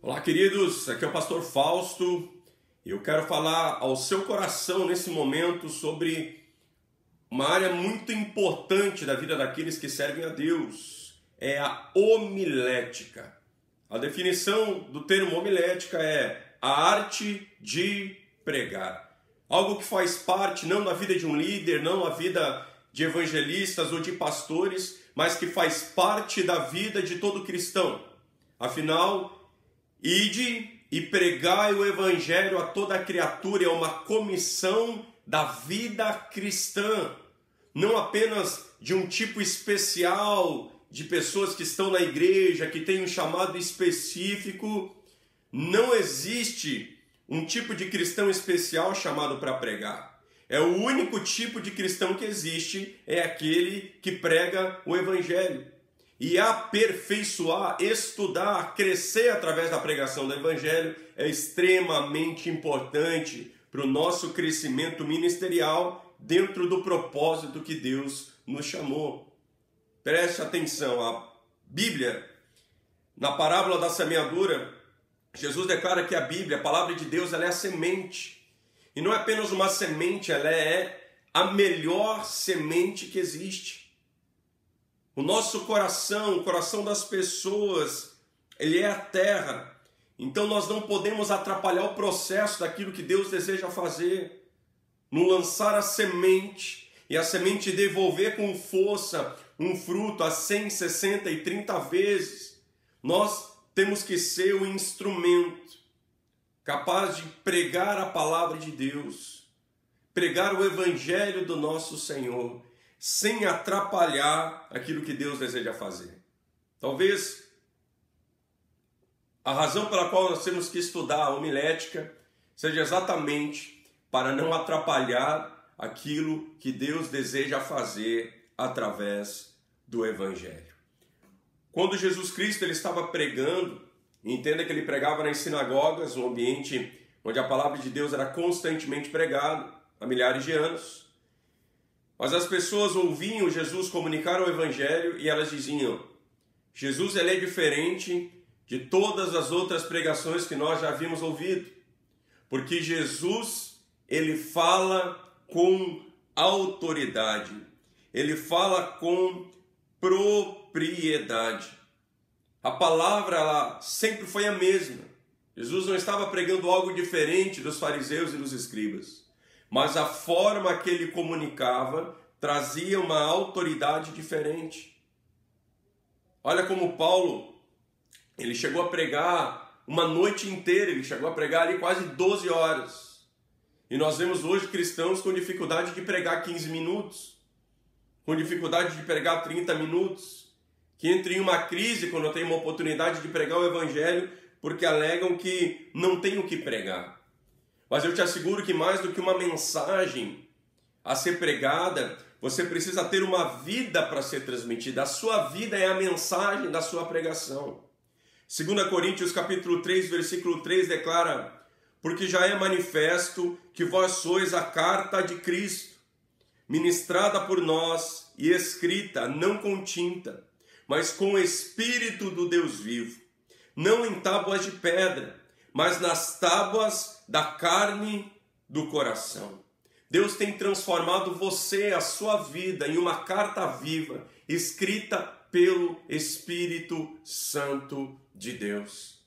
Olá, queridos, aqui é o pastor Fausto e eu quero falar ao seu coração nesse momento sobre uma área muito importante da vida daqueles que servem a Deus, é a homilética. A definição do termo homilética é a arte de pregar. Algo que faz parte não da vida de um líder, não da vida de evangelistas ou de pastores, mas que faz parte da vida de todo cristão. Afinal, ide e pregai o evangelho a toda criatura, é uma comissão da vida cristã, não apenas de um tipo especial de pessoas que estão na igreja, que tem um chamado específico. Não existe um tipo de cristão especial chamado para pregar. É o único tipo de cristão que existe, é aquele que prega o evangelho. E aperfeiçoar, estudar, crescer através da pregação do evangelho é extremamente importante para o nosso crescimento ministerial dentro do propósito que Deus nos chamou. Preste atenção, a Bíblia, na parábola da semeadura, Jesus declara que a Bíblia, a palavra de Deus, ela é a semente. E não é apenas uma semente, ela é a melhor semente que existe. O nosso coração, o coração das pessoas, ele é a terra. Então nós não podemos atrapalhar o processo daquilo que Deus deseja fazer. No lançar a semente e a semente devolver com força um fruto a 100, 60 e 30 vezes, nós temos que ser o instrumento capaz de pregar a palavra de Deus, pregar o evangelho do nosso Senhor, sem atrapalhar aquilo que Deus deseja fazer. Talvez a razão pela qual nós temos que estudar a homilética seja exatamente para não atrapalhar aquilo que Deus deseja fazer através do Evangelho. Quando Jesus Cristo ele estava pregando, entenda que ele pregava nas sinagogas, um ambiente onde a palavra de Deus era constantemente pregada há milhares de anos. Mas as pessoas ouviam Jesus comunicar o Evangelho e elas diziam: Jesus ele é diferente de todas as outras pregações que nós já havíamos ouvido, porque Jesus ele fala com autoridade, ele fala com propriedade. A palavra ela sempre foi a mesma. Jesus não estava pregando algo diferente dos fariseus e dos escribas, mas a forma que ele comunicava trazia uma autoridade diferente. Olha como Paulo, ele chegou a pregar uma noite inteira, ele chegou a pregar ali quase 12 horas. E nós vemos hoje cristãos com dificuldade de pregar 15 minutos, com dificuldade de pregar 30 minutos, que entram em uma crise quando tem uma oportunidade de pregar o evangelho, porque alegam que não tem o que pregar. Mas eu te asseguro que mais do que uma mensagem a ser pregada, você precisa ter uma vida para ser transmitida. A sua vida é a mensagem da sua pregação. 2 Coríntios capítulo 3, versículo 3 declara: porque já é manifesto que vós sois a carta de Cristo, ministrada por nós e escrita, não com tinta, mas com o Espírito do Deus vivo, não em tábuas de pedra, mas nas tábuas da carne do coração. Deus tem transformado você, a sua vida, em uma carta viva, escrita pelo Espírito Santo de Deus.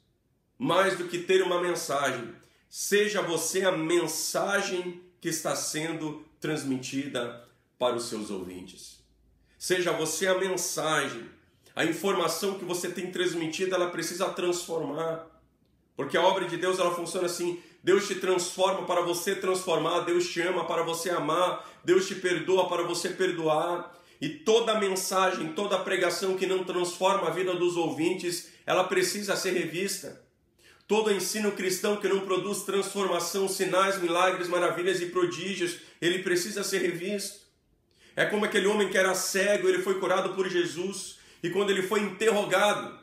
Mais do que ter uma mensagem, seja você a mensagem que está sendo transmitida para os seus ouvintes. Seja você a mensagem, a informação que você tem transmitida, ela precisa transformar. Porque a obra de Deus ela funciona assim: Deus te transforma para você transformar, Deus te ama para você amar, Deus te perdoa para você perdoar. E toda mensagem, toda pregação que não transforma a vida dos ouvintes, ela precisa ser revista. Todo ensino cristão que não produz transformação, sinais, milagres, maravilhas e prodígios, ele precisa ser revisto. É como aquele homem que era cego, ele foi curado por Jesus, e quando ele foi interrogado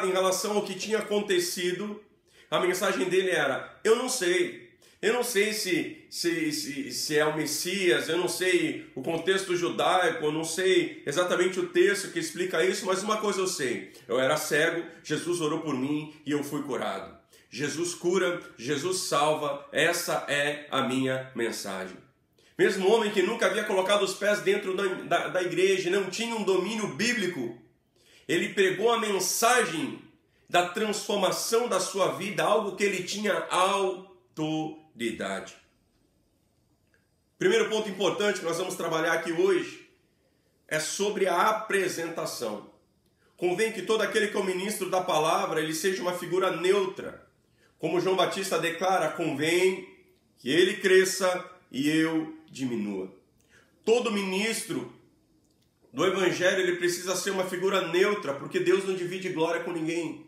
em relação ao que tinha acontecido, a mensagem dele era: eu não sei. Eu não sei se é o Messias, eu não sei o contexto judaico, eu não sei exatamente o texto que explica isso, mas uma coisa eu sei: eu era cego, Jesus orou por mim e eu fui curado. Jesus cura, Jesus salva, essa é a minha mensagem. Mesmo homem que nunca havia colocado os pés dentro da igreja, não tinha um domínio bíblico, ele pregou a mensagem da transformação da sua vida, algo que ele tinha autoridade. Primeiro ponto importante que nós vamos trabalhar aqui hoje é sobre a apresentação. Convém que todo aquele que é o ministro da palavra, ele seja uma figura neutra. Como João Batista declara, convém que ele cresça e eu diminua. Todo ministro do evangelho, ele precisa ser uma figura neutra, porque Deus não divide glória com ninguém.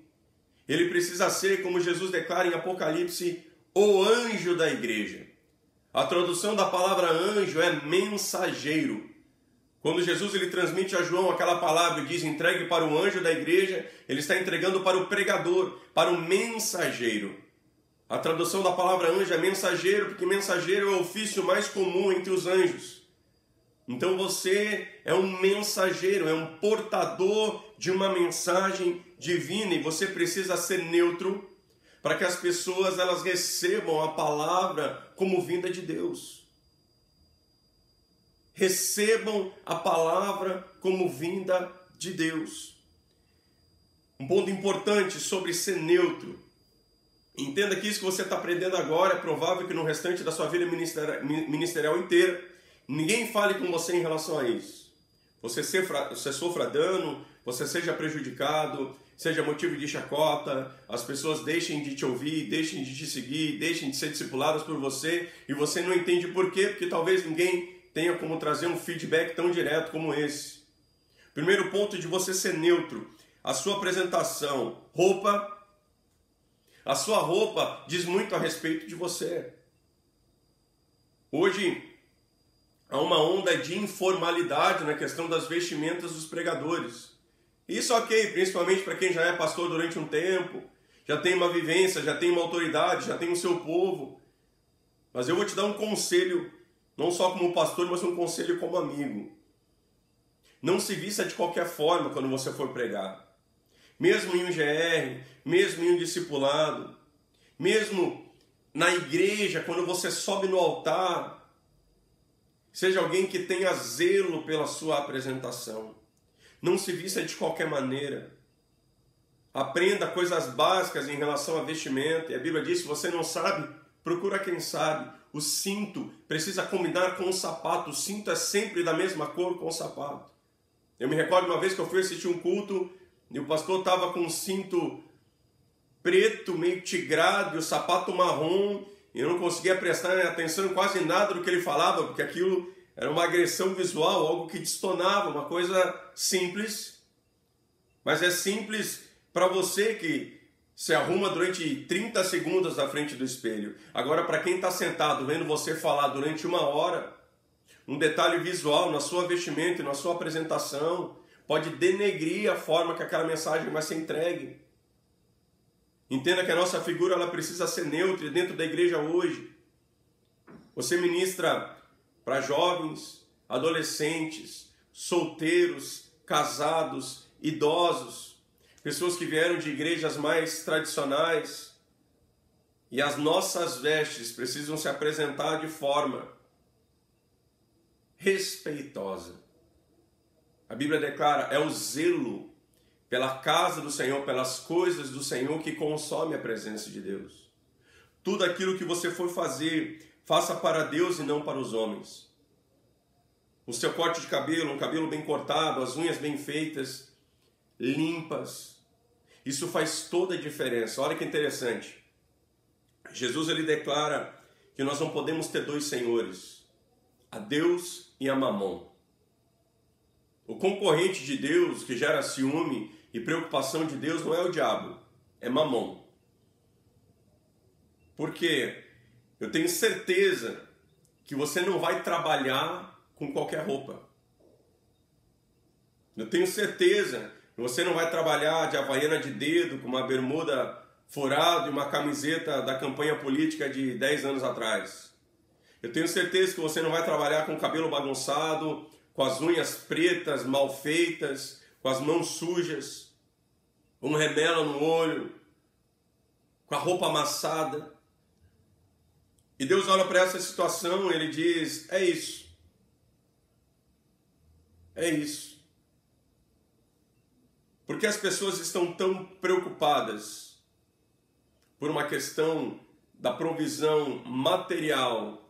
Ele precisa ser, como Jesus declara em Apocalipse, o anjo da igreja. A tradução da palavra anjo é mensageiro. Quando Jesus ele transmite a João aquela palavra e diz entregue para o anjo da igreja, ele está entregando para o pregador, para o mensageiro. A tradução da palavra anjo é mensageiro, porque mensageiro é o ofício mais comum entre os anjos. Então você é um mensageiro, é um portador de uma mensagem divina e você precisa ser neutro para que as pessoas elas recebam a palavra como vinda de Deus. Recebam a palavra como vinda de Deus. Um ponto importante sobre ser neutro. Entenda que isso que você está aprendendo agora é provável que no restante da sua vida ministerial inteira ninguém fale com você em relação a isso. Você sofra dano, você seja prejudicado, seja motivo de chacota, as pessoas deixem de te ouvir, deixem de te seguir, deixem de ser discipuladas por você e você não entende por quê, porque talvez ninguém tenha como trazer um feedback tão direto como esse. Primeiro ponto de você ser neutro, a sua apresentação, roupa. A sua roupa diz muito a respeito de você. Hoje há uma onda de informalidade na questão das vestimentas dos pregadores. Isso ok, principalmente para quem já é pastor durante um tempo, já tem uma vivência, já tem uma autoridade, já tem o seu povo. Mas eu vou te dar um conselho, não só como pastor, mas um conselho como amigo. Não se vista de qualquer forma quando você for pregar. Mesmo em um GR, mesmo em um discipulado, mesmo na igreja, quando você sobe no altar, seja alguém que tenha zelo pela sua apresentação. Não se vista de qualquer maneira. Aprenda coisas básicas em relação a vestimenta. E a Bíblia diz, se você não sabe, procura quem sabe. O cinto precisa combinar com o sapato. O cinto é sempre da mesma cor com o sapato. Eu me recordo uma vez que eu fui assistir um culto e o pastor estava com um cinto preto, meio tigrado, e o sapato marrom, e eu não conseguia prestar atenção em quase nada do que ele falava, porque aquilo era uma agressão visual, algo que destonava, uma coisa simples, mas é simples para você que se arruma durante 30 segundos na frente do espelho. Agora, para quem está sentado vendo você falar durante 1 hora, um detalhe visual na sua vestimenta e na sua apresentação pode denegrir a forma que aquela mensagem vai ser entregue. Entenda que a nossa figura ela precisa ser neutra dentro da igreja hoje. Você ministra para jovens, adolescentes, solteiros, casados, idosos, pessoas que vieram de igrejas mais tradicionais. E as nossas vestes precisam se apresentar de forma respeitosa. A Bíblia declara, é o zelo pela casa do Senhor, pelas coisas do Senhor que consome a presença de Deus. Tudo aquilo que você for fazer, faça para Deus e não para os homens. O seu corte de cabelo, um cabelo bem cortado, as unhas bem feitas, limpas. Isso faz toda a diferença. Olha que interessante. Jesus ele declara que nós não podemos ter dois senhores, a Deus e a Mamon. O concorrente de Deus que gera ciúme e preocupação de Deus não é o diabo, é Mamon. Porque eu tenho certeza que você não vai trabalhar com qualquer roupa. Eu tenho certeza que você não vai trabalhar de havaiana de dedo, com uma bermuda furado e uma camiseta da campanha política de 10 anos atrás. Eu tenho certeza que você não vai trabalhar com o cabelo bagunçado, com as unhas pretas, mal feitas, com as mãos sujas, com remela no olho, com a roupa amassada. E Deus olha para essa situação e Ele diz, é isso. É isso. Porque as pessoas estão tão preocupadas por uma questão da provisão material,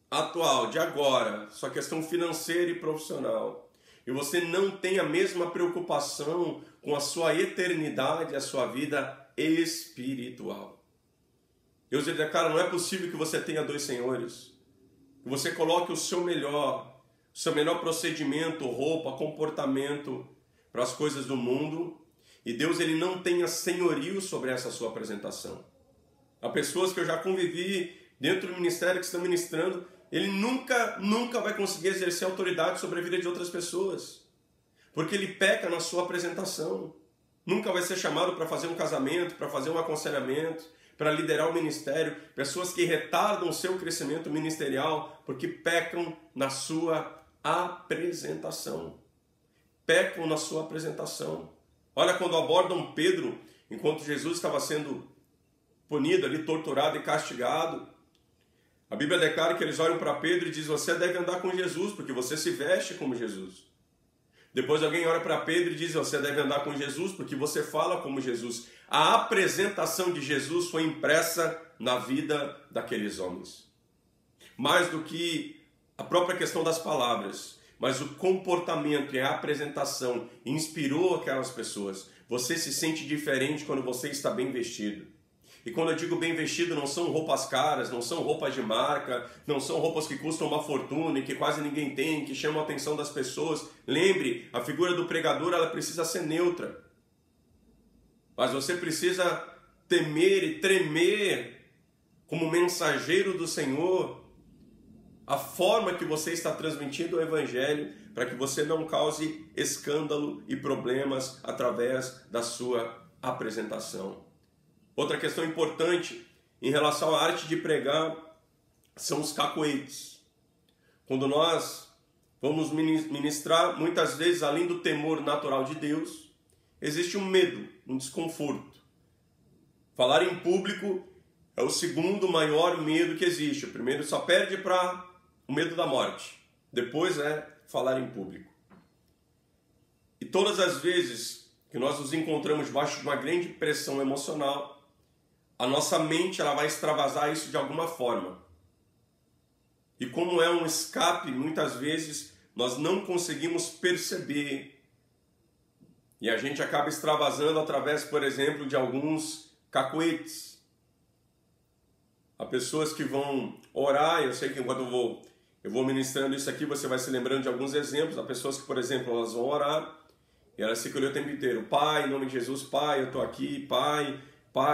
atual, de agora, sua questão financeira e profissional. E você não tem a mesma preocupação com a sua eternidade, a sua vida espiritual. Deus diz, cara, não é possível que você tenha dois senhores. Que você coloque o seu melhor procedimento, roupa, comportamento para as coisas do mundo. E Deus, Ele não tenha senhorio sobre essa sua apresentação. Há pessoas que eu já convivi dentro do ministério que estão ministrando, ele nunca vai conseguir exercer autoridade sobre a vida de outras pessoas. Porque ele peca na sua apresentação. Nunca vai ser chamado para fazer um casamento, para fazer um aconselhamento, para liderar o ministério. Pessoas que retardam o seu crescimento ministerial porque pecam na sua apresentação. Pecam na sua apresentação. Olha, quando abordam Pedro, enquanto Jesus estava sendo punido ali, torturado e castigado, a Bíblia declara que eles olham para Pedro e dizem, você deve andar com Jesus, porque você se veste como Jesus. Depois alguém olha para Pedro e diz, você deve andar com Jesus, porque você fala como Jesus. A apresentação de Jesus foi impressa na vida daqueles homens. Mais do que a própria questão das palavras, mas o comportamento e a apresentação inspirou aquelas pessoas. Você se sente diferente quando você está bem vestido. E quando eu digo bem vestido, não são roupas caras, não são roupas de marca, não são roupas que custam uma fortuna e que quase ninguém tem, que chamam a atenção das pessoas. Lembre, a figura do pregador, ela precisa ser neutra. Mas você precisa temer e tremer como mensageiro do Senhor a forma que você está transmitindo o Evangelho para que você não cause escândalo e problemas através da sua apresentação. Outra questão importante em relação à arte de pregar são os cacoetes. Quando nós vamos ministrar, muitas vezes, além do temor natural de Deus, existe um medo, um desconforto. Falar em público é o segundo maior medo que existe. O primeiro só perde para o medo da morte. Depois é falar em público. E todas as vezes que nós nos encontramos debaixo de uma grande pressão emocional, a nossa mente ela vai extravasar isso de alguma forma. E como é um escape, muitas vezes nós não conseguimos perceber. E a gente acaba extravasando através, por exemplo, de alguns cacoetes. Há pessoas que vão orar, eu sei que enquanto eu vou ministrando isso aqui, você vai se lembrando de alguns exemplos. Há pessoas que, por exemplo, elas vão orar e elas ficam o tempo inteiro, Pai, em nome de Jesus, Pai, eu estou aqui, Pai,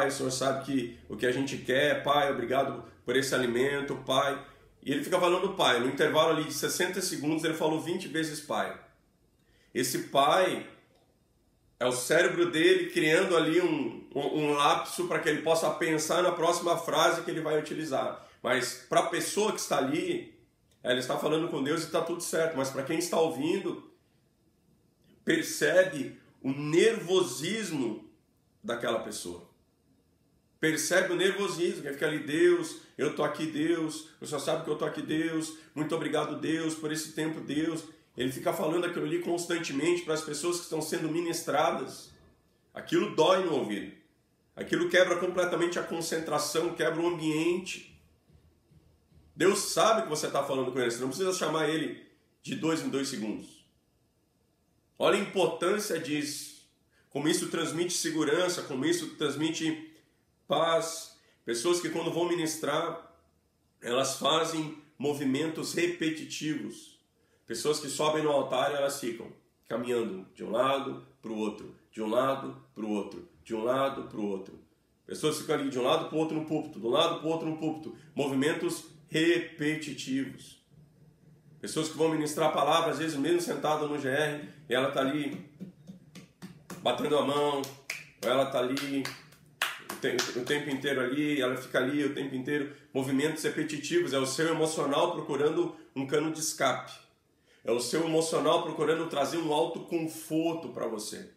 o Senhor sabe que o que a gente quer, Pai, obrigado por esse alimento, Pai. E ele fica falando Pai. No intervalo ali de 60 segundos, ele falou 20 vezes Pai. Esse Pai é o cérebro dele criando ali um lapso para que ele possa pensar na próxima frase que ele vai utilizar. Mas para a pessoa que está ali, ela está falando com Deus e está tudo certo. Mas para quem está ouvindo, percebe o nervosismo daquela pessoa. Percebe o nervosismo, que fica ali, Deus, eu estou aqui, Deus, o Senhor sabe que eu estou aqui, Deus, muito obrigado, Deus, por esse tempo, Deus. Ele fica falando aquilo ali constantemente para as pessoas que estão sendo ministradas. Aquilo dói no ouvido. Aquilo quebra completamente a concentração, quebra o ambiente. Deus sabe que você está falando com ele, você não precisa chamar ele de 2 em 2 segundos. Olha a importância disso, como isso transmite segurança, como isso transmite paz. Pessoas que quando vão ministrar, elas fazem movimentos repetitivos. Pessoas que sobem no altar e elas ficam caminhando de um lado para o outro, de um lado para o outro, de um lado para o outro. Pessoas ficam ali de um lado para o outro no púlpito, de um lado para o outro no púlpito. Movimentos repetitivos. Pessoas que vão ministrar a palavra, às vezes mesmo sentada no GR, e ela está ali batendo a mão, ou ela está ali o o tempo inteiro ali, ela fica ali o tempo inteiro. Movimentos repetitivos, é o seu emocional procurando um cano de escape. É o seu emocional procurando trazer um autoconforto para você.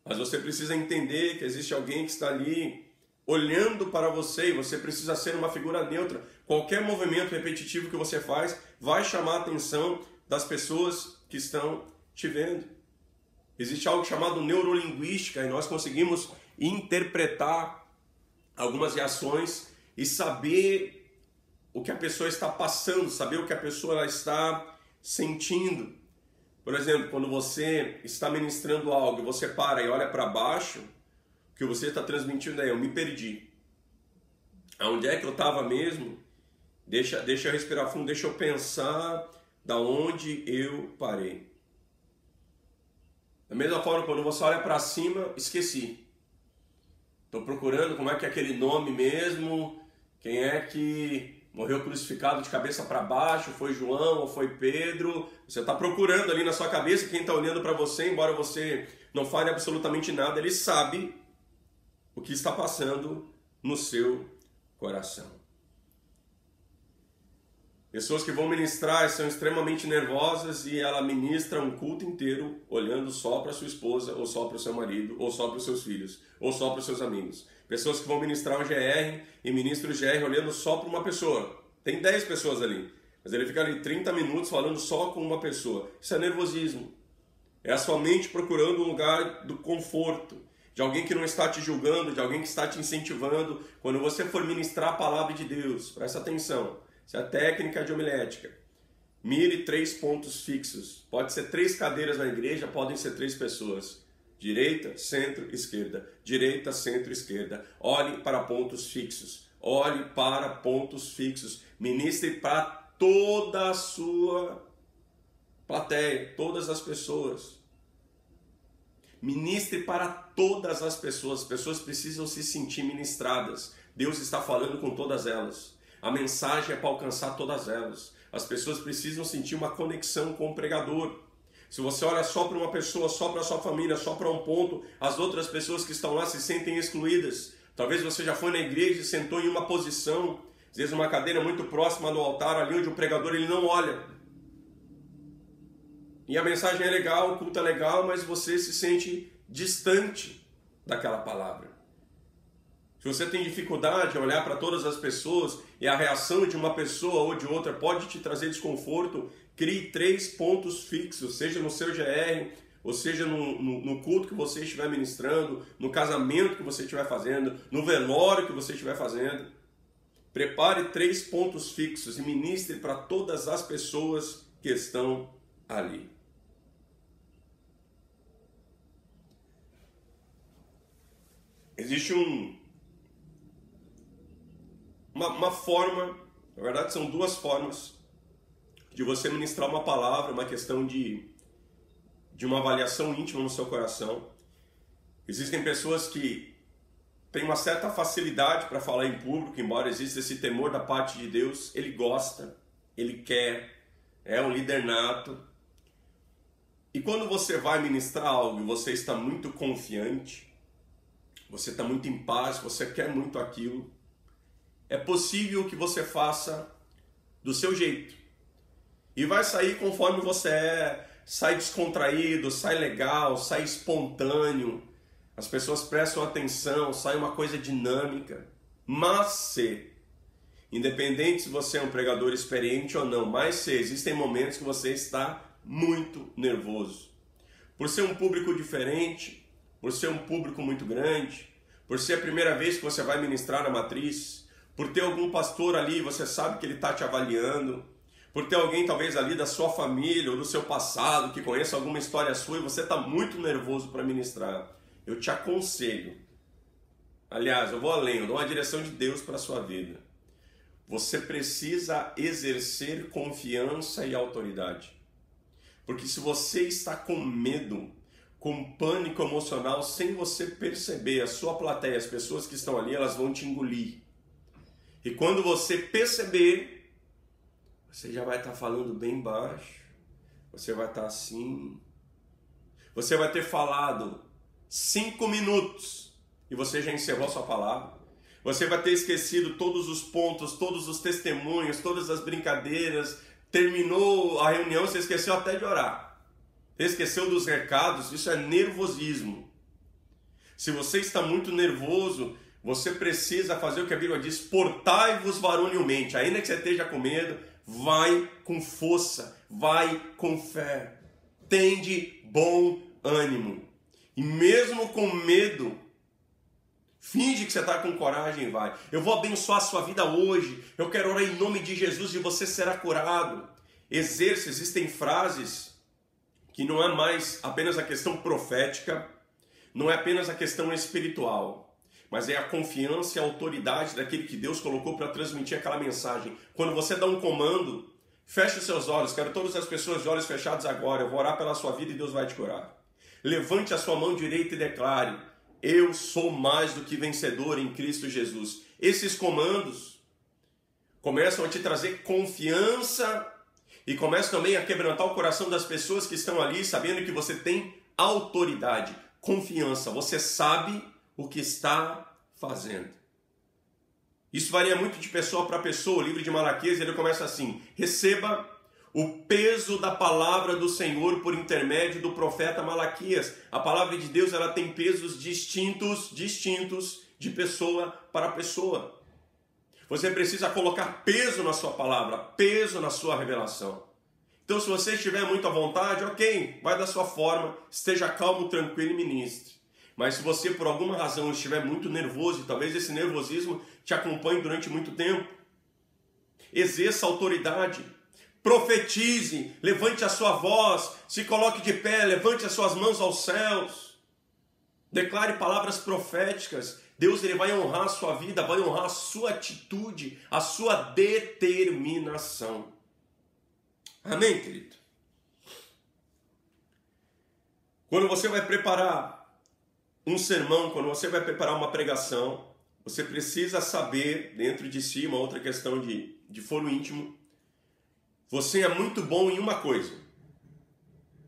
Mas você precisa entender que existe alguém que está ali olhando para você e você precisa ser uma figura neutra. Qualquer movimento repetitivo que você faz vai chamar a atenção das pessoas que estão te vendo. Existe algo chamado neurolinguística e nós conseguimos interpretar algumas reações e saber o que a pessoa está passando, saber o que a pessoa está sentindo. Por exemplo, quando você está ministrando algo e você para e olha para baixo, o que você está transmitindo é: eu me perdi. Aonde é que eu estava mesmo? Deixa eu respirar fundo, deixa eu pensar da onde eu parei. Da mesma forma, quando você olha para cima, esqueci. Estou procurando como é que é aquele nome mesmo, quem é que morreu crucificado de cabeça para baixo, foi João ou foi Pedro. Você está procurando ali na sua cabeça, quem está olhando para você, embora você não fale absolutamente nada, ele sabe o que está passando no seu coração. Pessoas que vão ministrar são extremamente nervosas e ela ministra um culto inteiro olhando só para sua esposa, ou só para o seu marido, ou só para os seus filhos, ou só para os seus amigos. Pessoas que vão ministrar um GR e ministra o GR olhando só para uma pessoa. Tem 10 pessoas ali, mas ele fica ali 30 minutos falando só com uma pessoa. Isso é nervosismo. É a sua mente procurando um lugar do conforto, de alguém que não está te julgando, de alguém que está te incentivando. Quando você for ministrar a palavra de Deus, presta atenção. Isso é a técnica de homilética. Mire 3 pontos fixos. Pode ser 3 cadeiras na igreja, podem ser 3 pessoas. Direita, centro, esquerda. Direita, centro, esquerda. Olhe para pontos fixos. Olhe para pontos fixos. Ministre para toda a sua plateia, todas as pessoas. Ministre para todas as pessoas. As pessoas precisam se sentir ministradas. Deus está falando com todas elas. A mensagem é para alcançar todas elas. As pessoas precisam sentir uma conexão com o pregador. Se você olha só para uma pessoa, só para a sua família, só para um ponto, as outras pessoas que estão lá se sentem excluídas. Talvez você já foi na igreja e sentou em uma posição, às vezes uma cadeira muito próxima do altar, ali onde o pregador ele não olha. E a mensagem é legal, o culto é legal, mas você se sente distante daquela palavra. Se você tem dificuldade em olhar para todas as pessoas e a reação de uma pessoa ou de outra pode te trazer desconforto, crie 3 pontos fixos, seja no seu GR, ou seja no culto que você estiver ministrando, no casamento que você estiver fazendo, no velório que você estiver fazendo. Prepare 3 pontos fixos e ministre para todas as pessoas que estão ali. Existe uma forma, na verdade são 2 formas de você ministrar uma palavra, uma questão de uma avaliação íntima no seu coração. Existem pessoas que têm uma certa facilidade para falar em público, embora exista esse temor da parte de Deus, ele gosta, ele quer, é um líder nato. E quando você vai ministrar algo e você está muito confiante, você está muito em paz, você quer muito aquilo, é possível que você faça do seu jeito. E vai sair conforme você é, sai descontraído, sai legal, sai espontâneo. As pessoas prestam atenção, sai uma coisa dinâmica. Mas independente se você é um pregador experiente ou não, mas existem momentos que você está muito nervoso. Por ser um público diferente, por ser um público muito grande, por ser a primeira vez que você vai ministrar na matriz, por ter algum pastor ali, você sabe que ele está te avaliando, por ter alguém talvez ali da sua família ou do seu passado que conheça alguma história sua e você está muito nervoso para ministrar. Eu te aconselho, aliás, eu vou além, eu dou uma direção de Deus para a sua vida. Você precisa exercer confiança e autoridade. Porque se você está com medo, com pânico emocional, sem você perceber, a sua plateia, as pessoas que estão ali, elas vão te engolir. E quando você perceber, você já vai estar falando bem baixo, você vai estar assim, você vai ter falado 5 minutos e você já encerrou a sua palavra. Você vai ter esquecido todos os pontos, todos os testemunhos, todas as brincadeiras. Terminou a reunião, você esqueceu até de orar. Esqueceu dos recados, isso é nervosismo. Se você está muito nervoso, você precisa fazer o que a Bíblia diz: portai-vos varonilmente. Ainda que você esteja com medo, vai com força, vai com fé. Tende bom ânimo. E mesmo com medo, finge que você está com coragem e vai. Eu vou abençoar a sua vida hoje. Eu quero orar em nome de Jesus e você será curado. Exerça, existem frases que não é mais apenas a questão profética, não é apenas a questão espiritual, mas é a confiança e a autoridade daquele que Deus colocou para transmitir aquela mensagem. Quando você dá um comando, feche os seus olhos. Quero todas as pessoas de olhos fechados agora. Eu vou orar pela sua vida e Deus vai te curar. Levante a sua mão direita e declare: eu sou mais do que vencedor em Cristo Jesus. Esses comandos começam a te trazer confiança e começam também a quebrantar o coração das pessoas que estão ali, sabendo que você tem autoridade, confiança. Você sabe o que está fazendo. Isso varia muito de pessoa para pessoa. O livro de Malaquias, ele começa assim: receba o peso da palavra do Senhor por intermédio do profeta Malaquias. A palavra de Deus, ela tem pesos distintos de pessoa para pessoa. Você precisa colocar peso na sua palavra, peso na sua revelação. Então, se você estiver muito à vontade, ok, vai da sua forma, esteja calmo, tranquilo e ministre. Mas se você, por alguma razão, estiver muito nervoso, e talvez esse nervosismo te acompanhe durante muito tempo, exerça autoridade. Profetize, levante a sua voz, se coloque de pé, levante as suas mãos aos céus. Declare palavras proféticas. Deus, ele vai honrar a sua vida, vai honrar a sua atitude, a sua determinação. Amém, querido? Quando você vai preparar um sermão, quando você vai preparar uma pregação, você precisa saber, dentro de si, uma outra questão de foro íntimo, você é muito bom em uma coisa.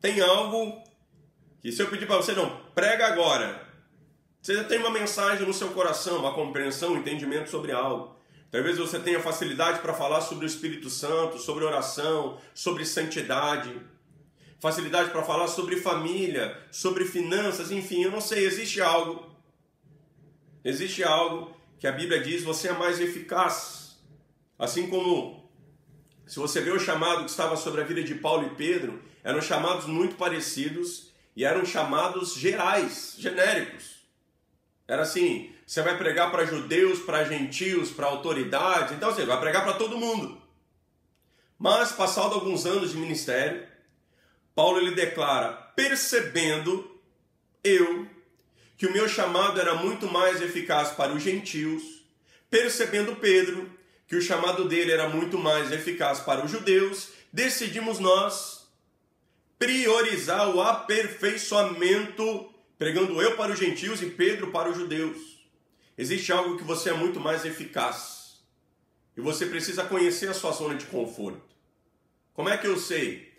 Tem algo que, se eu pedir para você, não, prega agora. Você já tem uma mensagem no seu coração, uma compreensão, um entendimento sobre algo. Talvez você tenha facilidade para falar sobre o Espírito Santo, sobre oração, sobre santidade. Facilidade para falar sobre família, sobre finanças, enfim, eu não sei, existe algo que a Bíblia diz: você é mais eficaz. Assim como, se você vê o chamado que estava sobre a vida de Paulo e Pedro, eram chamados muito parecidos e eram chamados gerais, genéricos. Era assim: você vai pregar para judeus, para gentios, para autoridades, então você vai pregar para todo mundo. Mas, passado alguns anos de ministério, Paulo ele declara: percebendo eu que o meu chamado era muito mais eficaz para os gentios, percebendo Pedro que o chamado dele era muito mais eficaz para os judeus, decidimos nós priorizar o aperfeiçoamento, pregando eu para os gentios e Pedro para os judeus. Existe algo que você é muito mais eficaz e você precisa conhecer a sua zona de conforto. Como é que eu sei?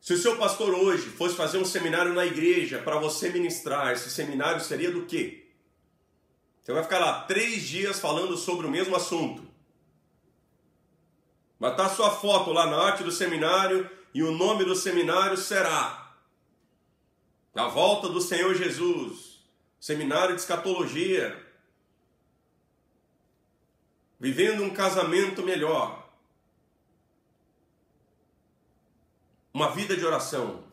Se o seu pastor hoje fosse fazer um seminário na igreja para você ministrar, esse seminário seria do quê? Você vai ficar lá 3 dias falando sobre o mesmo assunto. Vai estar a sua foto lá na arte do seminário e o nome do seminário será A Volta do Senhor Jesus, Seminário de Escatologia, Vivendo um Casamento Melhor, uma vida de oração,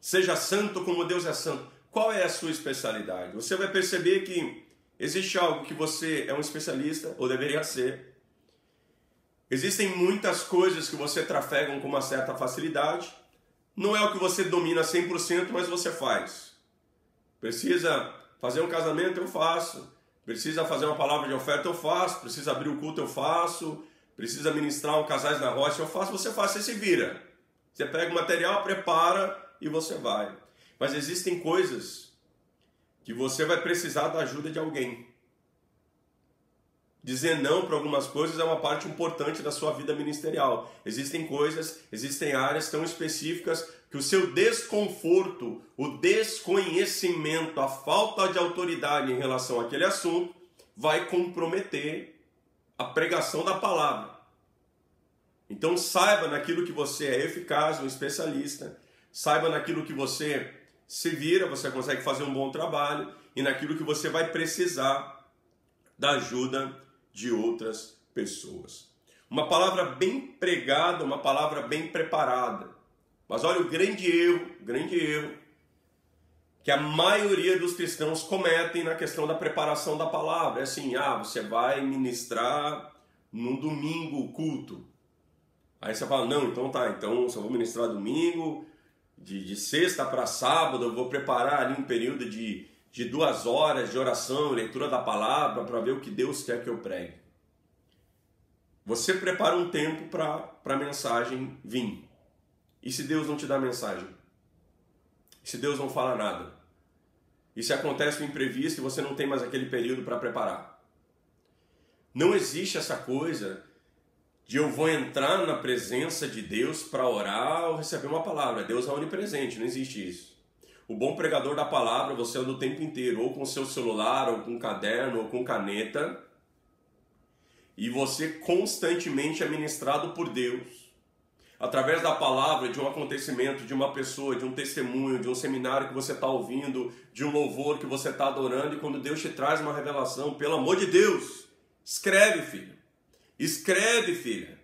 seja santo como Deus é santo. Qual é a sua especialidade? Você vai perceber que existe algo que você é um especialista, ou deveria ser. Existem muitas coisas que você trafega com uma certa facilidade. Não é o que você domina 100%, mas você faz. Precisa fazer um casamento, eu faço. Precisa fazer uma palavra de oferta, eu faço. Precisa abrir o culto, eu faço. Precisa ministrar um casais na rocha, eu faço. Você faz, você se vira. Você pega o material, prepara e você vai. Mas existem coisas que você vai precisar da ajuda de alguém. Dizer não para algumas coisas é uma parte importante da sua vida ministerial. Existem coisas, existem áreas tão específicas que o seu desconforto, o desconhecimento, a falta de autoridade em relação àquele assunto vai comprometer a pregação da palavra. Então saiba naquilo que você é eficaz, um especialista, saiba naquilo que você se vira, você consegue fazer um bom trabalho, e naquilo que você vai precisar da ajuda de outras pessoas. Uma palavra bem pregada, uma palavra bem preparada. Mas olha o grande erro que a maioria dos cristãos cometem na questão da preparação da palavra. É assim, você vai ministrar no domingo o culto. Aí você fala, não, então só vou ministrar domingo, de sexta para sábado, eu vou preparar ali um período de 2 horas de oração, leitura da palavra, para ver o que Deus quer que eu pregue. Você prepara um tempo para a mensagem vir. E se Deus não te dá mensagem? E se Deus não fala nada? E se acontece um imprevisto e você não tem mais aquele período para preparar? Não existe essa coisa de eu vou entrar na presença de Deus para orar ou receber uma palavra. Deus é onipresente, não existe isso. O bom pregador da palavra, você anda o tempo inteiro, ou com seu celular, ou com caderno, ou com caneta, e você constantemente é ministrado por Deus. Através da palavra, de um acontecimento, de uma pessoa, de um testemunho, de um seminário que você está ouvindo, de um louvor que você está adorando, e quando Deus te traz uma revelação, pelo amor de Deus, escreve, filho. Escreve, filha.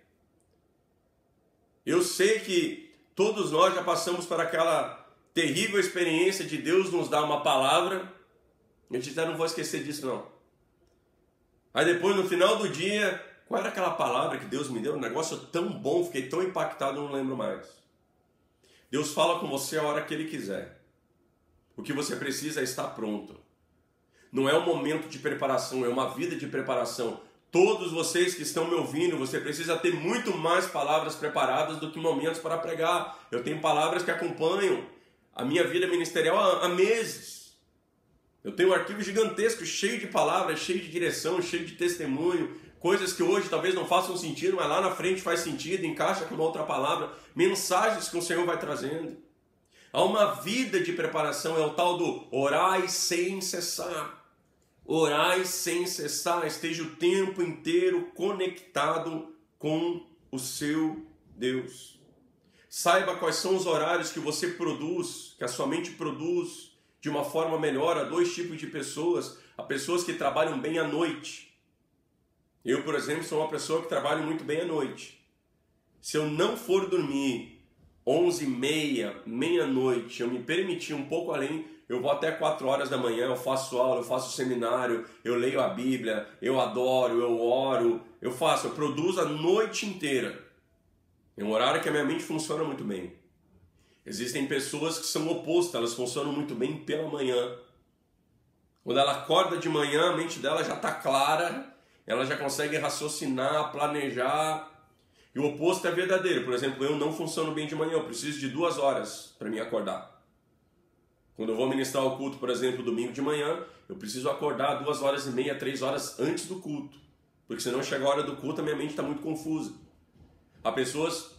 Eu sei que todos nós já passamos por aquela terrível experiência de Deus nos dar uma palavra, e a gente não vou esquecer disso não. Aí depois, no final do dia, qual era aquela palavra que Deus me deu? Um negócio tão bom, fiquei tão impactado, não lembro mais. Deus fala com você a hora que Ele quiser. O que você precisa é estar pronto. Não é um momento de preparação, é uma vida de preparação. Todos vocês que estão me ouvindo, você precisa ter muito mais palavras preparadas do que momentos para pregar. Eu tenho palavras que acompanham a minha vida ministerial há meses. Eu tenho um arquivo gigantesco, cheio de palavras, cheio de direção, cheio de testemunho, coisas que hoje talvez não façam sentido, mas lá na frente faz sentido, encaixa com uma outra palavra, mensagens que o Senhor vai trazendo. Há uma vida de preparação, é o tal do orai sem cessar. Orai sem cessar, esteja o tempo inteiro conectado com o seu Deus. Saiba quais são os horários que você produz, que a sua mente produz de uma forma melhor a 2 tipos de pessoas. Há pessoas que trabalham bem à noite. Eu, por exemplo, sou uma pessoa que trabalha muito bem à noite. Se eu não for dormir 11h30, meia-noite, eu me permitir um pouco além, eu vou até 4 horas da manhã, eu faço aula, eu faço seminário, eu leio a Bíblia, eu adoro, eu oro, eu produzo a noite inteira. É um horário que a minha mente funciona muito bem. Existem pessoas que são opostas, elas funcionam muito bem pela manhã. Quando ela acorda de manhã, a mente dela já está clara, ela já consegue raciocinar, planejar. E o oposto é verdadeiro. Por exemplo, eu não funciono bem de manhã, eu preciso de 2 horas para me acordar. Quando eu vou ministrar o culto, por exemplo, domingo de manhã, eu preciso acordar 2h30, 3 horas antes do culto. Porque senão chega a hora do culto, a minha mente está muito confusa. Há pessoas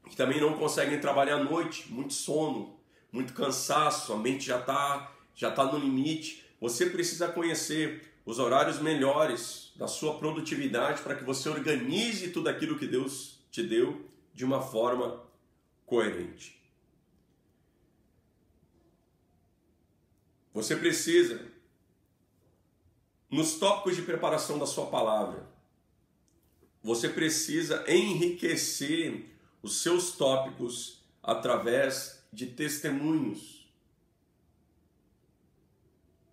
que também não conseguem trabalhar à noite, muito sono, muito cansaço, a mente já tá no limite. Você precisa conhecer os horários melhores da sua produtividade para que você organize tudo aquilo que Deus te deu de uma forma coerente. Você precisa, nos tópicos de preparação da sua palavra, você precisa enriquecer os seus tópicos através de testemunhos.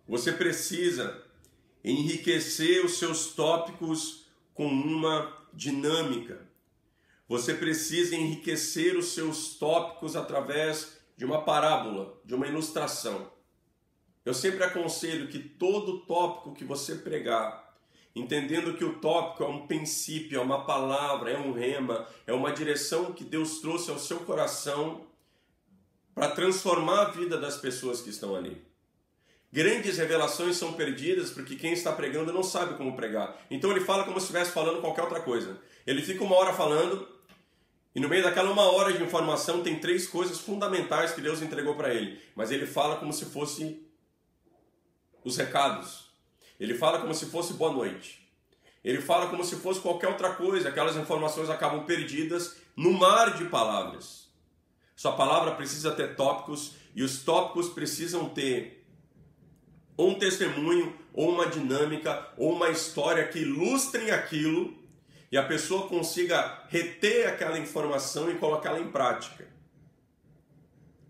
Você precisa enriquecer os seus tópicos com uma dinâmica. Você precisa enriquecer os seus tópicos através de uma parábola, de uma ilustração. Eu sempre aconselho que todo tópico que você pregar, entendendo que o tópico é um princípio, é uma palavra, é um rema, é uma direção que Deus trouxe ao seu coração para transformar a vida das pessoas que estão ali. Grandes revelações são perdidas porque quem está pregando não sabe como pregar. Então ele fala como se estivesse falando qualquer outra coisa. Ele fica 1 hora falando e no meio daquela 1 hora de informação tem 3 coisas fundamentais que Deus entregou para ele. Mas ele fala como se fosse os recados. Ele fala como se fosse boa noite. Ele fala como se fosse qualquer outra coisa. Aquelas informações acabam perdidas no mar de palavras. Sua palavra precisa ter tópicos e os tópicos precisam ter ou um testemunho, ou uma dinâmica, ou uma história que ilustrem aquilo e a pessoa consiga reter aquela informação e colocá-la em prática.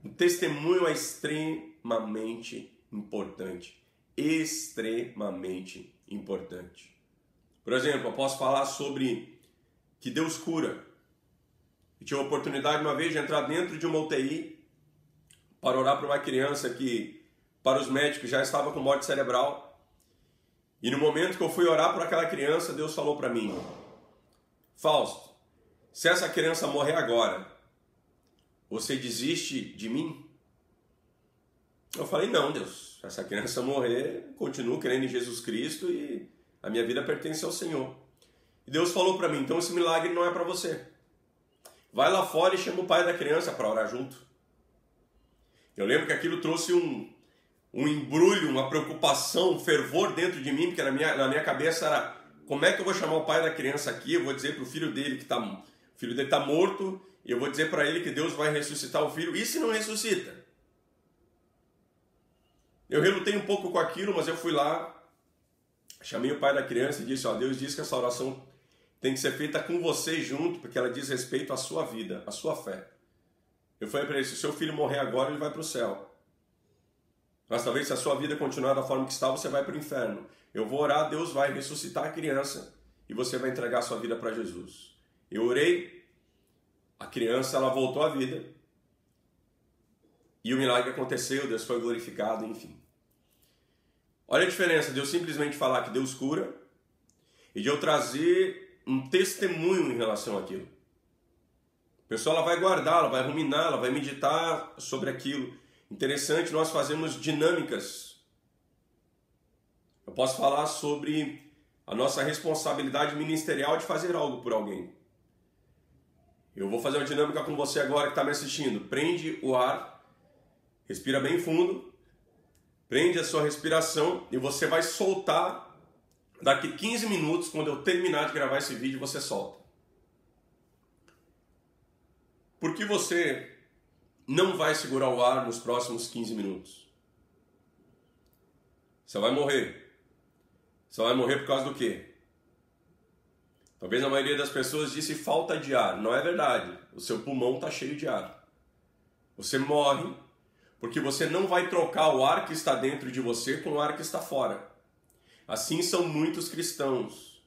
O testemunho é extremamente importante. Extremamente importante. Por exemplo, eu posso falar sobre que Deus cura. Eu tive a oportunidade uma vez de entrar dentro de uma UTI para orar para uma criança que, para os médicos, já estava com morte cerebral. E no momento que eu fui orar por aquela criança, Deus falou para mim: Fausto, se essa criança morrer agora, você desiste de mim? Eu falei: não, Deus, se essa criança morrer, continuo crendo em Jesus Cristo e a minha vida pertence ao Senhor. E Deus falou para mim: então esse milagre não é para você. Vai lá fora e chama o pai da criança para orar junto. Eu lembro que aquilo trouxe um embrulho, uma preocupação, um fervor dentro de mim, porque na minha cabeça era: como é que eu vou chamar o pai da criança aqui? Eu vou dizer para o filho dele que o filho dele está morto, e eu vou dizer para ele que Deus vai ressuscitar o filho. E se não ressuscita? Eu relutei um pouco com aquilo, mas eu fui lá, chamei o pai da criança e disse: Deus diz que essa oração tem que ser feita com você junto, porque ela diz respeito à sua vida, à sua fé. Eu falei para ele: se o seu filho morrer agora, ele vai para o céu. Mas talvez se a sua vida continuar da forma que está, você vai para o inferno. Eu vou orar, Deus vai ressuscitar a criança e você vai entregar a sua vida para Jesus. Eu orei, a criança ela voltou à vida e o milagre aconteceu, Deus foi glorificado, enfim. Olha a diferença de eu simplesmente falar que Deus cura e de eu trazer um testemunho em relação àquilo. A pessoa ela vai guardar, ela vai ruminar, ela vai meditar sobre aquilo. Interessante, nós fazemos dinâmicas. Eu posso falar sobre a nossa responsabilidade ministerial de fazer algo por alguém. Eu vou fazer uma dinâmica com você agora que está me assistindo. Prende o ar, respira bem fundo, prende a sua respiração e você vai soltar daqui 15 minutos, quando eu terminar de gravar esse vídeo, você solta. Por que você não vai segurar o ar nos próximos 15 minutos? Você vai morrer. Você vai morrer por causa do quê? Talvez a maioria das pessoas disse falta de ar. Não é verdade. O seu pulmão está cheio de ar. Você morre porque você não vai trocar o ar que está dentro de você com o ar que está fora. Assim são muitos cristãos.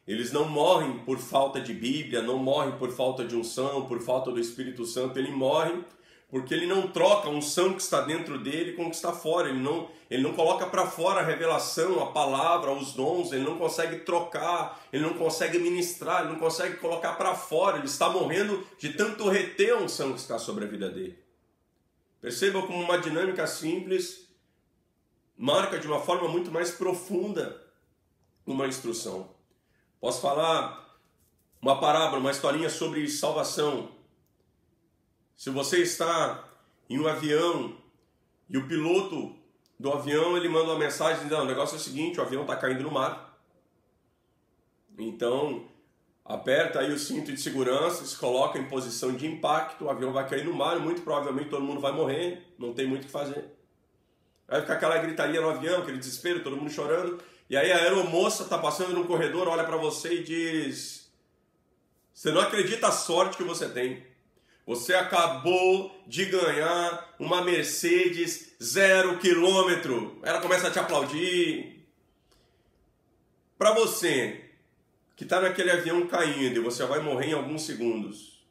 Eles não morrem por falta de Bíblia, não morrem por falta de unção, por falta do Espírito Santo. Ele morre porque ele não troca a unção que está dentro dele com o que está fora. Ele não coloca para fora a revelação, a palavra, os dons. Ele não consegue trocar, ele não consegue ministrar, ele não consegue colocar para fora. Ele está morrendo de tanto reter a unção que está sobre a vida dele. Perceba como uma dinâmica simples marca de uma forma muito mais profunda uma instrução. Posso falar uma parábola, uma historinha sobre salvação. Se você está em um avião e o piloto do avião ele manda uma mensagem dizendo: o negócio é o seguinte, o avião está caindo no mar. Então, aperta aí o cinto de segurança, se coloca em posição de impacto, o avião vai cair no mar, muito provavelmente todo mundo vai morrer, não tem muito o que fazer. Vai ficar aquela gritaria no avião, aquele desespero, todo mundo chorando. E aí a aeromoça está passando no corredor, olha para você e diz: você não acredita a sorte que você tem. Você acabou de ganhar uma Mercedes 0 km. Ela começa a te aplaudir. Para você que está naquele avião caindo e você vai morrer em alguns segundos,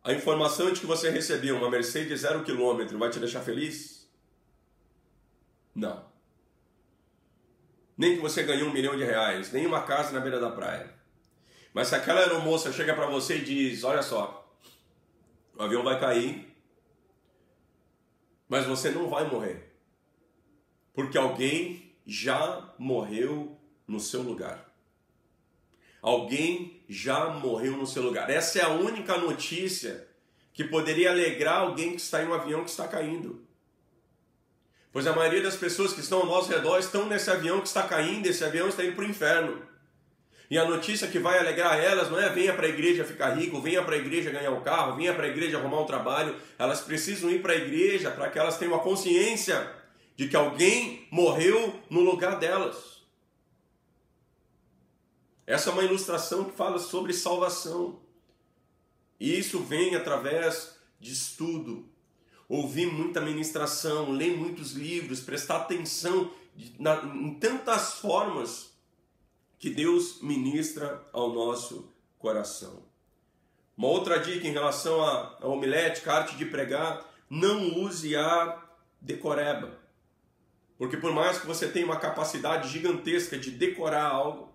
a informação de que você recebeu uma Mercedes 0 km vai te deixar feliz? Não. Nem que você ganhou R$1 milhão, nem uma casa na beira da praia. Mas se aquela aeromoça chega para você e diz: olha só, o avião vai cair, mas você não vai morrer. Porque alguém já morreu no seu lugar. Alguém já morreu no seu lugar. Essa é a única notícia que poderia alegrar alguém que está em um avião que está caindo. Pois a maioria das pessoas que estão ao nosso redor estão nesse avião que está caindo, esse avião está indo para o inferno. E a notícia que vai alegrar elas não é venha para a igreja ficar rico, venha para a igreja ganhar um carro, venha para a igreja arrumar um trabalho. Elas precisam ir para a igreja para que elas tenham a consciência de que alguém morreu no lugar delas. Essa é uma ilustração que fala sobre salvação. E isso vem através de estudo, ouvir muita ministração, ler muitos livros, prestar atenção em tantas formas que Deus ministra ao nosso coração. Uma outra dica em relação à homilética, a arte de pregar, não use a decoreba. Porque por mais que você tenha uma capacidade gigantesca de decorar algo,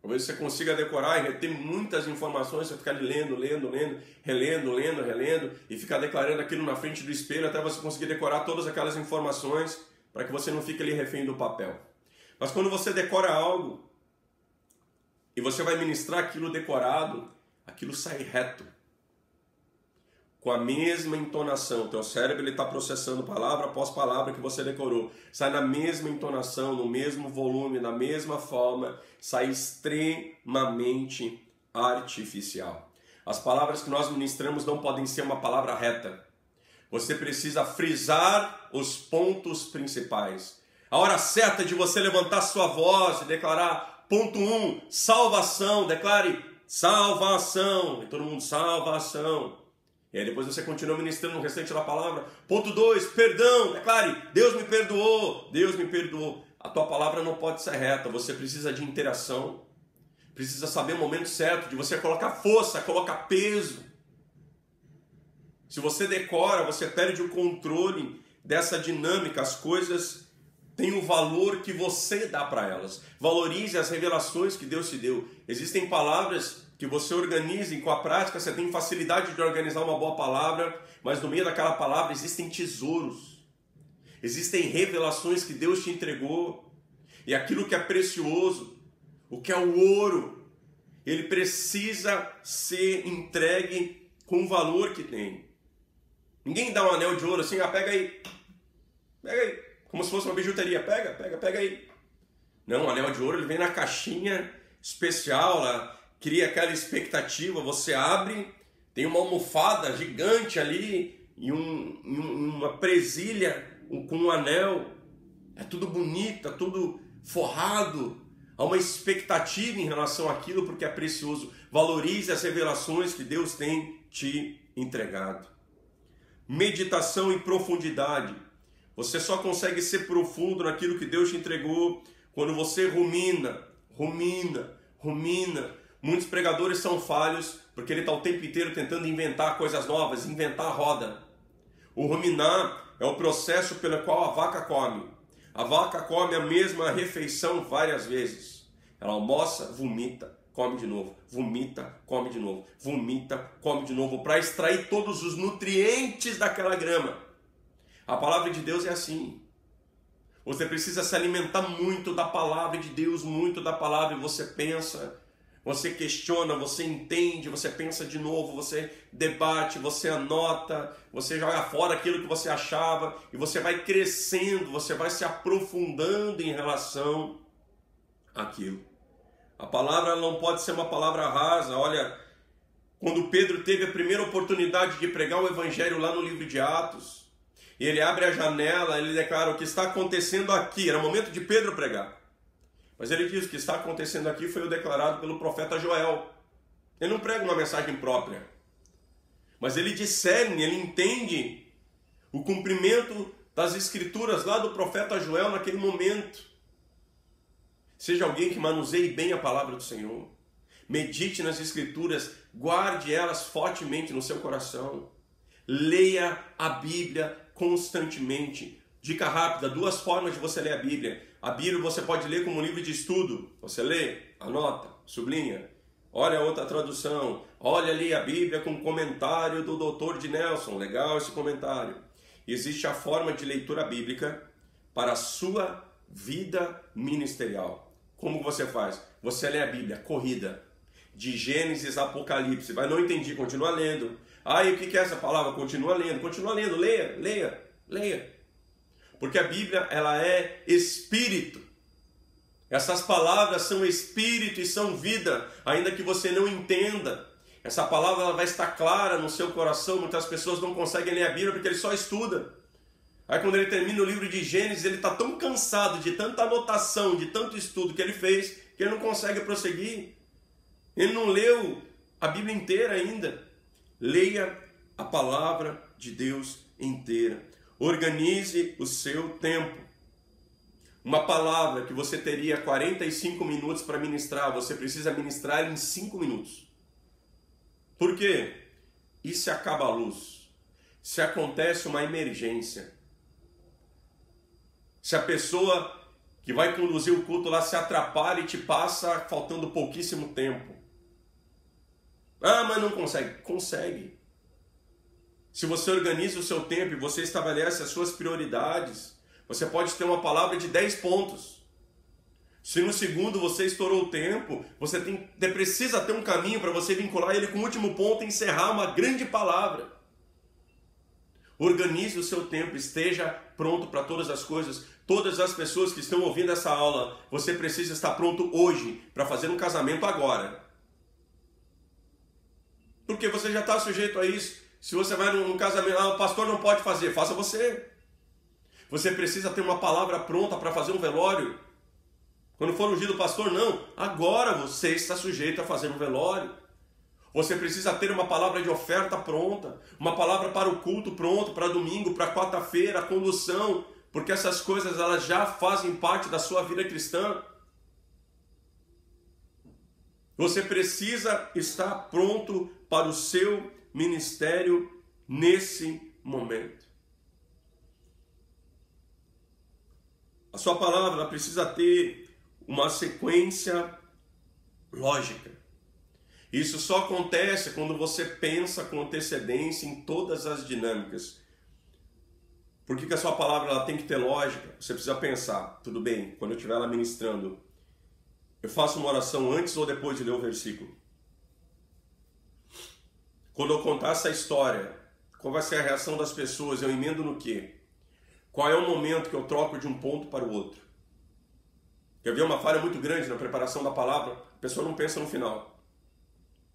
talvez você consiga decorar e reter muitas informações, você ficar lendo, relendo, e ficar declarando aquilo na frente do espelho até você conseguir decorar todas aquelas informações para que você não fique ali refém do papel. Mas quando você decora algo e você vai ministrar aquilo decorado, aquilo sai reto. Com a mesma entonação, teu cérebro está processando palavra após palavra que você decorou. Sai na mesma entonação, no mesmo volume, na mesma forma, sai extremamente artificial. As palavras que nós ministramos não podem ser uma palavra reta. Você precisa frisar os pontos principais. A hora certa de você levantar sua voz e declarar, ponto 1, salvação, declare salvação, e todo mundo, salvação. E aí depois você continua ministrando no restante da palavra. Ponto 2, perdão, declare, Deus me perdoou, Deus me perdoou. A tua palavra não pode ser reta, você precisa de interação, precisa saber o momento certo de você colocar força, colocar peso. Se você decora, você perde o controle dessa dinâmica, as coisas têm o valor que você dá para elas. Valorize as revelações que Deus te deu. Existem palavras que você organize, com a prática você tem facilidade de organizar uma boa palavra, mas no meio daquela palavra existem tesouros, existem revelações que Deus te entregou, e aquilo que é precioso, o que é o ouro, ele precisa ser entregue com o valor que tem. Ninguém dá um anel de ouro assim, pega aí, como se fosse uma bijuteria, pega aí. Não, o anel de ouro ele vem na caixinha especial lá, cria aquela expectativa, você abre, tem uma almofada gigante ali e uma presilha com um anel, é tudo bonito, é tudo forrado, há uma expectativa em relação àquilo porque é precioso. Valorize as revelações que Deus tem te entregado. Meditação e profundidade. Você só consegue ser profundo naquilo que Deus te entregou quando você rumina. Muitos pregadores são falhos porque ele está o tempo inteiro tentando inventar coisas novas, inventar a roda. O ruminar é o processo pelo qual a vaca come. A vaca come a mesma refeição várias vezes. Ela almoça, vomita, come de novo. Vomita, come de novo. Vomita, come de novo. Para extrair todos os nutrientes daquela grama. A palavra de Deus é assim. Você precisa se alimentar muito da palavra de Deus, muito da palavra, e você pensa, você questiona, você entende, você pensa de novo, você debate, você anota, você joga fora aquilo que você achava, e você vai crescendo, você vai se aprofundando em relação àquilo. A palavra não pode ser uma palavra rasa. Olha, quando Pedro teve a primeira oportunidade de pregar o evangelho lá no livro de Atos, e ele abre a janela, ele declara o que está acontecendo aqui. Era o momento de Pedro pregar. Mas ele diz que o que está acontecendo aqui foi o declarado pelo profeta Joel. Ele não prega uma mensagem própria. Mas ele discerne, ele entende o cumprimento das escrituras lá do profeta Joel naquele momento. Seja alguém que manuseie bem a palavra do Senhor. Medite nas escrituras, guarde elas fortemente no seu coração. Leia a Bíblia constantemente. Dica rápida, 2 formas de você ler a Bíblia. A Bíblia você pode ler como um livro de estudo. Você lê, anota, sublinha. Olha a outra tradução. Olha ali a Bíblia com comentário do Dr. de Nelson. Legal esse comentário. Existe a forma de leitura bíblica para a sua vida ministerial. Como você faz? Você lê a Bíblia, corrida, de Gênesis a Apocalipse. Vai, não entendi, continua lendo. Ah, e o que é essa palavra? Continua lendo, leia. Porque a Bíblia, ela é espírito. Essas palavras são espírito e são vida, ainda que você não entenda. Essa palavra ela vai estar clara no seu coração. Muitas pessoas não conseguem ler a Bíblia porque ele só estuda. Aí quando ele termina o livro de Gênesis, ele está tão cansado de tanta anotação, de tanto estudo que ele fez, que ele não consegue prosseguir. Ele não leu a Bíblia inteira ainda. Leia a palavra de Deus inteira. Organize o seu tempo. Uma palavra que você teria 45 minutos para ministrar, você precisa ministrar em 5 minutos. Por quê? E se acaba a luz? Se acontece uma emergência? Se a pessoa que vai conduzir o culto lá se atrapalha e te passa faltando pouquíssimo tempo? Ah, mas não consegue. Consegue. Se você organiza o seu tempo e você estabelece as suas prioridades, você pode ter uma palavra de 10 pontos. Se no segundo você estourou o tempo, você precisa ter um caminho para você vincular ele com o último ponto e encerrar uma grande palavra. Organize o seu tempo, esteja pronto para todas as coisas. Todas as pessoas que estão ouvindo essa aula, você precisa estar pronto hoje para fazer um casamento agora. Porque você já está sujeito a isso. Se você vai num casamento, o pastor não pode fazer, faça você. Você precisa ter uma palavra pronta para fazer um velório. Quando for ungido o pastor, não. Agora você está sujeito a fazer um velório. Você precisa ter uma palavra de oferta pronta. Uma palavra para o culto pronto, para domingo, para quarta-feira, a condução. Porque essas coisas elas já fazem parte da sua vida cristã. Você precisa estar pronto para o seu ministério nesse momento. A sua palavra precisa ter uma sequência lógica. Isso só acontece quando você pensa com antecedência em todas as dinâmicas. Por que a sua palavra ela tem que ter lógica? Você precisa pensar, tudo bem, quando eu estiver lá ministrando, eu faço uma oração antes ou depois de ler o versículo? Quando eu contar essa história, qual vai ser a reação das pessoas? Eu emendo no quê? Qual é o momento que eu troco de um ponto para o outro? Eu vi uma falha muito grande na preparação da palavra, a pessoa não pensa no final.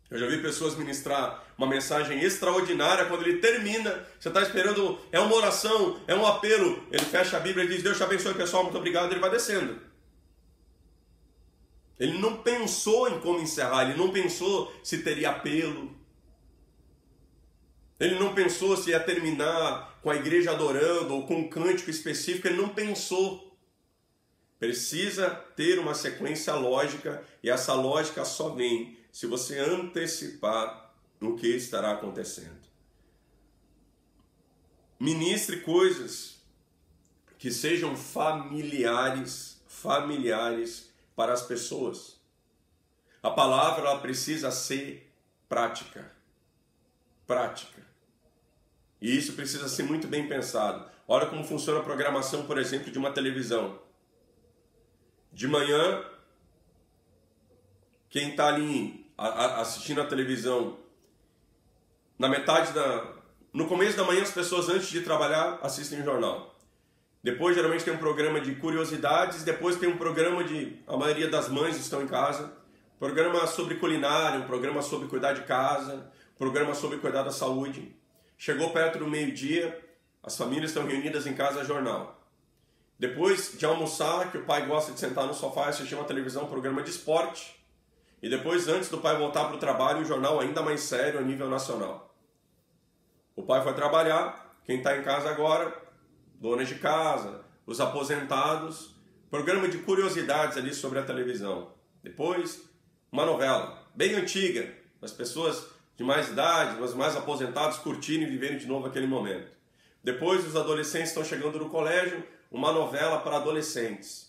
Eu já vi pessoas ministrar uma mensagem extraordinária, quando ele termina, você está esperando, é uma oração, é um apelo, ele fecha a Bíblia e diz, Deus te abençoe pessoal, muito obrigado, ele vai descendo. Ele não pensou em como encerrar, ele não pensou se teria apelo, ele não pensou se ia terminar com a igreja adorando ou com um cântico específico, ele não pensou. Precisa ter uma sequência lógica e essa lógica só vem se você antecipar o que estará acontecendo. Ministre coisas que sejam familiares para as pessoas. A palavra ela precisa ser prática. E isso precisa ser muito bem pensado. Olha como funciona a programação, por exemplo, de uma televisão. De manhã, quem está ali assistindo a televisão, no começo da manhã as pessoas antes de trabalhar assistem o jornal. Depois geralmente tem um programa de curiosidades, depois tem um programa a maioria das mães estão em casa, programa sobre culinária, um programa sobre cuidar de casa, programa sobre cuidar da saúde. Chegou perto do meio-dia, as famílias estão reunidas em casa, jornal. Depois de almoçar, que o pai gosta de sentar no sofá e assistir uma televisão, um programa de esporte. E depois, antes do pai voltar para o trabalho, um jornal ainda mais sério a nível nacional. O pai foi trabalhar, quem está em casa agora, donas de casa, os aposentados, programa de curiosidades ali sobre a televisão. Depois, uma novela bem antiga, as pessoas de mais idade, os mais aposentados curtirem e viverem de novo aquele momento. Depois, os adolescentes estão chegando no colégio, uma novela para adolescentes.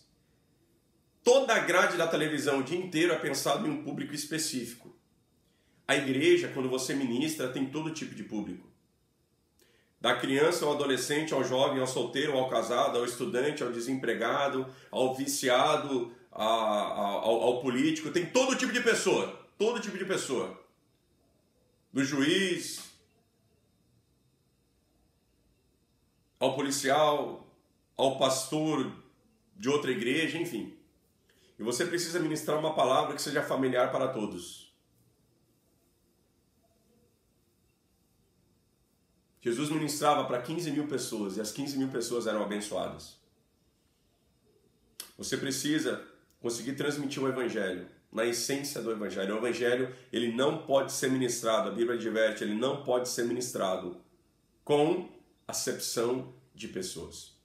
Toda a grade da televisão o dia inteiro é pensado em um público específico. A igreja, quando você ministra, tem todo tipo de público. Da criança ao adolescente, ao jovem, ao solteiro, ao casado, ao estudante, ao desempregado, ao viciado, ao político. Tem todo tipo de pessoa. Todo tipo de pessoa. Do juiz, ao policial, ao pastor de outra igreja, enfim. E você precisa ministrar uma palavra que seja familiar para todos. Jesus ministrava para 15 mil pessoas e as 15 mil pessoas eram abençoadas. Você precisa conseguir transmitir o evangelho, na essência do evangelho. O evangelho, ele não pode ser ministrado, a Bíblia adverte, ele não pode ser ministrado com acepção de pessoas.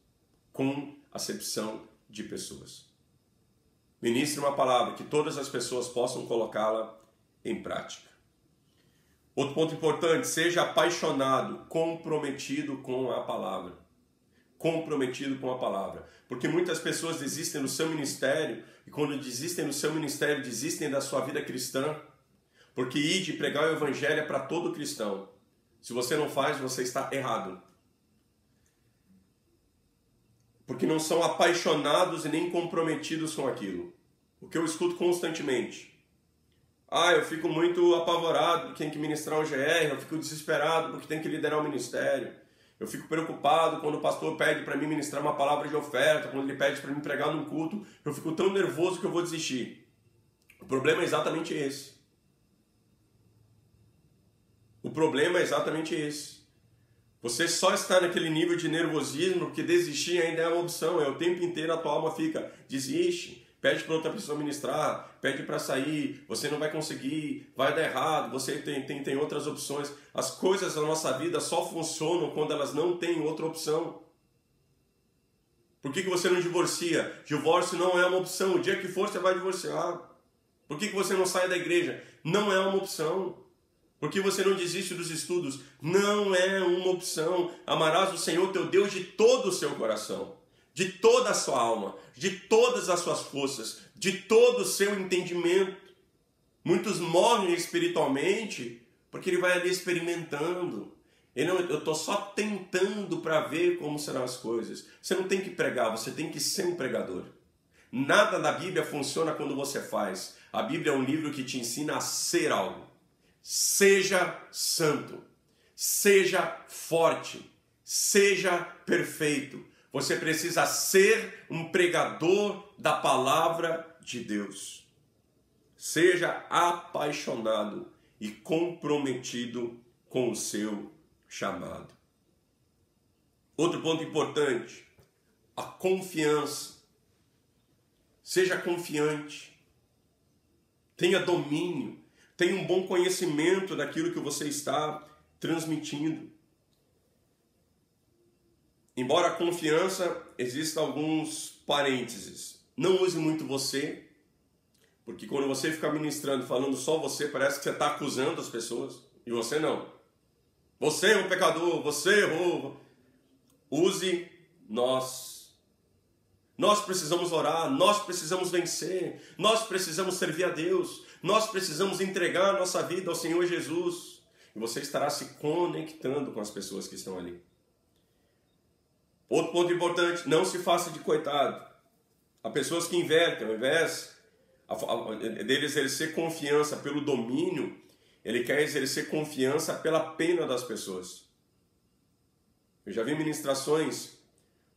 Com acepção de pessoas. Ministre uma palavra que todas as pessoas possam colocá-la em prática. Outro ponto importante, seja apaixonado, comprometido com a palavra. Comprometido com a palavra. Porque muitas pessoas desistem do seu ministério, e quando desistem do seu ministério, desistem da sua vida cristã, porque ir de pregar o evangelho é para todo cristão. Se você não faz, você está errado. Porque não são apaixonados e nem comprometidos com aquilo. O que eu escuto constantemente. Eu fico muito apavorado porque tem que ministrar um GR, eu fico desesperado porque tem que liderar o ministério. Eu fico preocupado quando o pastor pede para mim ministrar uma palavra de oferta, quando ele pede para mim pregar num culto, eu fico tão nervoso que eu vou desistir. O problema é exatamente esse. O problema é exatamente esse. Você só está naquele nível de nervosismo porque desistir ainda é uma opção. É o tempo inteiro a tua alma fica, desiste. Pede para outra pessoa ministrar, pede para sair, você não vai conseguir, vai dar errado, você tem outras opções. As coisas da nossa vida só funcionam quando elas não têm outra opção. Por que você não divorcia? Divórcio não é uma opção. O dia que for, você vai divorciar. Por que você não sai da igreja? Não é uma opção. Por que você não desiste dos estudos? Não é uma opção. Amarás o Senhor teu Deus de todo o seu coração, de toda a sua alma, de todas as suas forças, de todo o seu entendimento. Muitos morrem espiritualmente porque ele vai ali experimentando. Eu estou só tentando para ver como serão as coisas. Você não tem que pregar, você tem que ser um pregador. Nada na Bíblia funciona quando você faz. A Bíblia é um livro que te ensina a ser algo. Seja santo, seja forte, seja perfeito. Você precisa ser um pregador da palavra de Deus. Seja apaixonado e comprometido com o seu chamado. Outro ponto importante, a confiança. Seja confiante. Tenha domínio. Tenha um bom conhecimento daquilo que você está transmitindo. Embora a confiança, existam alguns parênteses. Não use muito você, porque quando você fica ministrando, falando só você, parece que você está acusando as pessoas, e você não. Você é um pecador, você errou. Use nós. Nós precisamos orar, nós precisamos vencer, nós precisamos servir a Deus, nós precisamos entregar a nossa vida ao Senhor Jesus. E você estará se conectando com as pessoas que estão ali. Outro ponto importante, não se faça de coitado. Há pessoas que invertem, ao invés dele exercer confiança pelo domínio, ele quer exercer confiança pela pena das pessoas. Eu já vi ministrações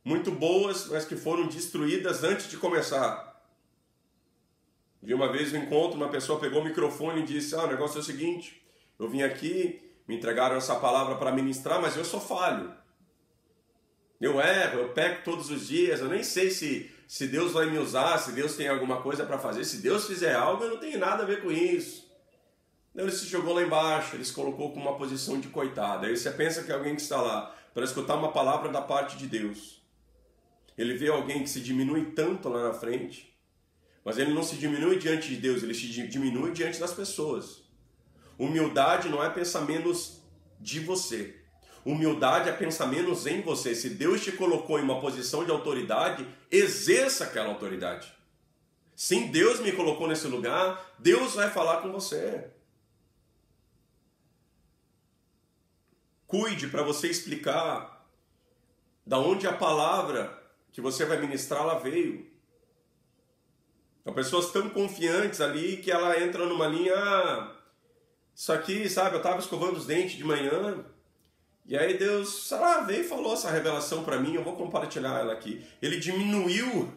muito boas, mas que foram destruídas antes de começar. Vi uma vez um encontro, uma pessoa pegou o microfone e disse, o negócio é o seguinte, eu vim aqui, me entregaram essa palavra para ministrar, mas eu sou falho. Eu erro, eu peco todos os dias, eu nem sei se Deus vai me usar, se Deus tem alguma coisa para fazer. Se Deus fizer algo, eu não tenho nada a ver com isso. Então ele se jogou lá embaixo, ele se colocou com uma posição de coitado. Aí você pensa que é alguém que está lá para escutar uma palavra da parte de Deus. Ele vê alguém que se diminui tanto lá na frente, mas ele não se diminui diante de Deus, ele se diminui diante das pessoas. Humildade não é pensar menos de você. Humildade é pensar menos em você. Se Deus te colocou em uma posição de autoridade, exerça aquela autoridade. Sim, Deus me colocou nesse lugar, Deus vai falar com você. Cuide para você explicar da onde a palavra que você vai ministrar ela veio. São pessoas tão confiantes ali que ela entra numa linha, isso aqui, sabe, eu estava escovando os dentes de manhã, e aí Deus, sei lá, veio e falou essa revelação para mim, eu vou compartilhar ela aqui. Ele diminuiu,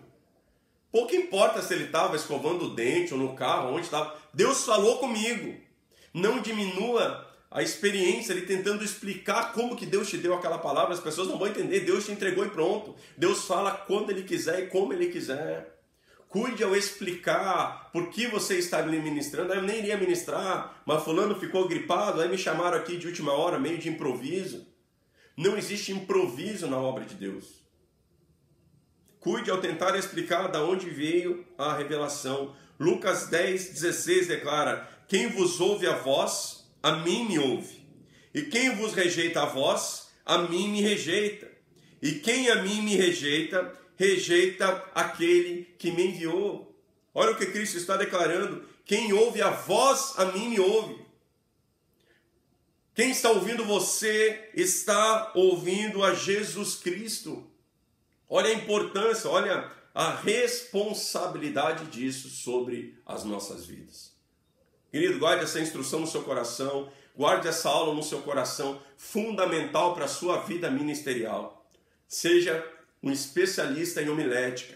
pouco importa se ele estava escovando o dente ou no carro, onde estava, Deus falou comigo. Não diminua a experiência, ele tentando explicar como que Deus te deu aquela palavra, as pessoas não vão entender, Deus te entregou e pronto. Deus fala quando Ele quiser e como Ele quiser. Cuide ao explicar por que você está me ministrando. Eu nem iria ministrar, mas fulano ficou gripado, aí me chamaram aqui de última hora, meio de improviso. Não existe improviso na obra de Deus. Cuide ao tentar explicar de onde veio a revelação. Lucas 10:16 declara: quem vos ouve a vós, a mim me ouve. E quem vos rejeita a vós, a mim me rejeita. E quem a mim me rejeita, rejeita aquele que me enviou. Olha o que Cristo está declarando. Quem ouve a vós, a mim me ouve. Quem está ouvindo você, está ouvindo a Jesus Cristo. Olha a importância, olha a responsabilidade disso sobre as nossas vidas. Querido, guarde essa instrução no seu coração, guarde essa aula no seu coração, fundamental para a sua vida ministerial. Seja um especialista em homilética,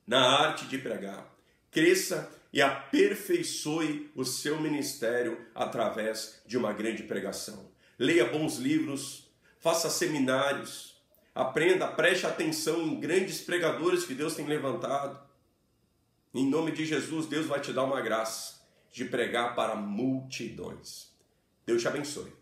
na arte de pregar. Cresça e aperfeiçoe o seu ministério através de uma grande pregação. Leia bons livros, faça seminários, aprenda, preste atenção em grandes pregadores que Deus tem levantado. Em nome de Jesus, Deus vai te dar uma graça de pregar para multidões. Deus te abençoe.